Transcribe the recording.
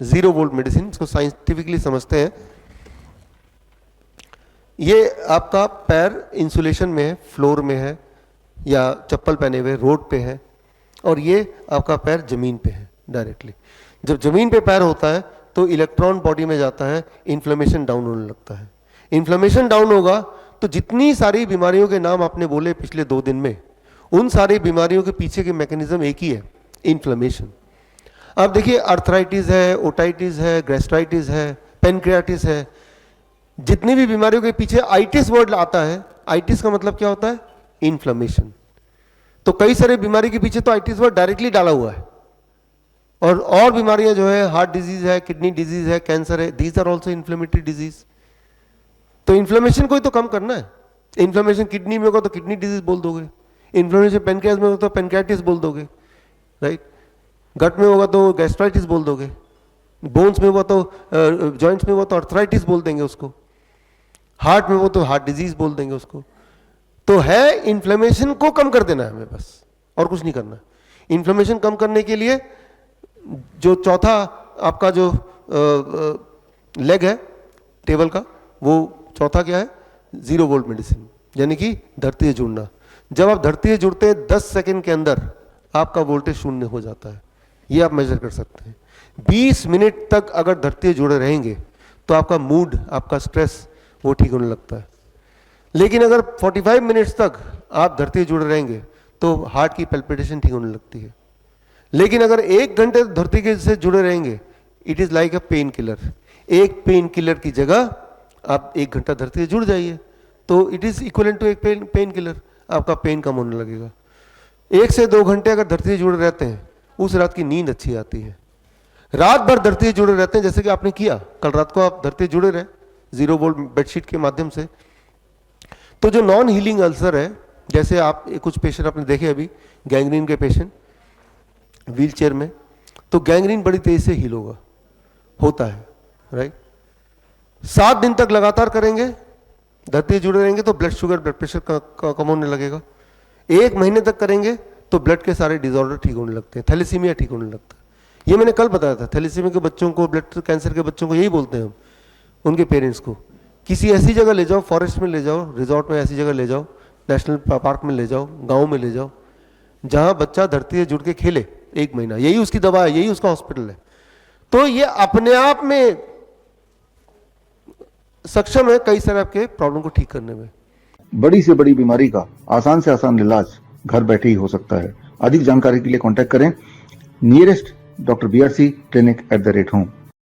0 volt medicine, इसको scientifically समझते हैं। ये आपका पैर इंसुलेशन में है, फ्लोर में है या चप्पल पहने हुए रोड पे है, और ये आपका पैर जमीन पे है डायरेक्टली। जब जमीन पे पैर होता है तो इलेक्ट्रॉन बॉडी में जाता है, इन्फ्लेमेशन डाउन होने लगता है। इन्फ्लेमेशन डाउन होगा तो जितनी सारी बीमारियों के नाम आपने बोले पिछले 2 दिन में, उन सारी बीमारियों के पीछे के मैकेनिज्म एक ही है, इन्फ्लेमेशन। आप देखिए, अर्थराइटिस है, ओटाइटिस है, गैस्ट्राइटिस है, पेनक्रियाटिस है, जितनी भी बीमारियों के पीछे आइटिस वर्ड आता है, आइटिस का मतलब क्या होता है? इन्फ्लेमेशन। तो कई सारे बीमारी के पीछे तो आइटिस वर्ड डायरेक्टली डाला हुआ है। और बीमारियां जो है, हार्ट डिजीज है, किडनी डिजीज है, कैंसर है, these are also inflammatory disease. तो इन्फ्लेमेशन को ही तो कम करना है। इन्फ्लेमेशन किडनी में होगा तो किडनी डिजीज बोल दोगे, इन्फ्लेमेशन पेनक्रियास में होगा तो पेनक्रियाटिस बोल दोगे, राइट? गट में होगा तो गैस्ट्राइटिस बोल दोगे, बोन्स में हुआ तो जॉइंट्स में हुआ तो अर्थराइटिस बोल देंगे उसको, हार्ट में हो तो हार्ट डिजीज बोल देंगे उसको। तो है, इन्फ्लेमेशन को कम कर देना है हमें, बस, और कुछ नहीं करना। इन्फ्लेमेशन कम करने के लिए जो चौथा आपका जो लेग है टेबल का, वो चौथा क्या है? 0 वोल्ट मेडिसिन, यानी कि धरती से जुड़ना। जब आप धरती से जुड़ते हैं 10 सेकंड के अंदर आपका वोल्टेज शून्य हो जाता है। ये आप मेजर कर सकते हैं। 20 मिनट तक अगर धरती से जुड़े रहेंगे तो आपका मूड, आपका स्ट्रेस वो ठीक होने लगता है। लेकिन अगर 45 मिनट्स तक आप धरती से जुड़े रहेंगे तो हार्ट की पैल्पिटेशन ठीक होने लगती है। लेकिन अगर 1 घंटे धरती के से जुड़े रहेंगे, it is like a pain killer. एक पेन किलर की जगह आप 1 घंटा धरती से जुड़ जाइए तो इट इज इक्वलेंट टू एक पेन किलर, आपका पेन कम होने लगेगा। 1 से 2 घंटे अगर धरती से जुड़े रहते हैं, उस रात की नींद अच्छी आती है। रात भर धरती से जुड़े रहते हैं, जैसे कि आपने किया, कल रात को आप धरती से जुड़े रहे 0 वोल्ट बेडशीट के माध्यम से, तो जो नॉन हीलिंग अल्सर है, जैसे आप कुछ पेशेंट आपने देखे अभी, गैंग्रीन के पेशेंट व्हील चेयर में, तो गैंग्रीन बड़ी तेजी से हील होता है, राइट? 7 दिन तक लगातार करेंगे, धरती से जुड़े रहेंगे तो ब्लड शुगर, ब्लड प्रेशर कम होने लगेगा। 1 महीने तक करेंगे तो ब्लड के सारे डिसऑर्डर ठीक होने लगते हैं, थैलेसीमिया ठीक होने लगता है। ये मैंने कल बताया था, थैलेसीमिया के बच्चों को, ब्लड कैंसर के बच्चों को यही बोलते हैं हम, उनके पेरेंट्स को, किसी ऐसी जगह ले जाओ, फॉरेस्ट में ले जाओ, रिजॉर्ट में ऐसी जगह ले जाओ, नेशनल पार्क में ले जाओ, गाँव में ले जाओ, जहाँ बच्चा धरती से जुड़ के खेले 1 महीना, यही उसकी दवा है, यही उसका हॉस्पिटल है। तो ये अपने आप में सक्षम है कई सारे आपके प्रॉब्लम को ठीक करने में। बड़ी से बड़ी बीमारी का आसान से आसान इलाज घर बैठे ही हो सकता है। अधिक जानकारी के लिए कांटेक्ट करें nearest doctor BRC clinic @ home.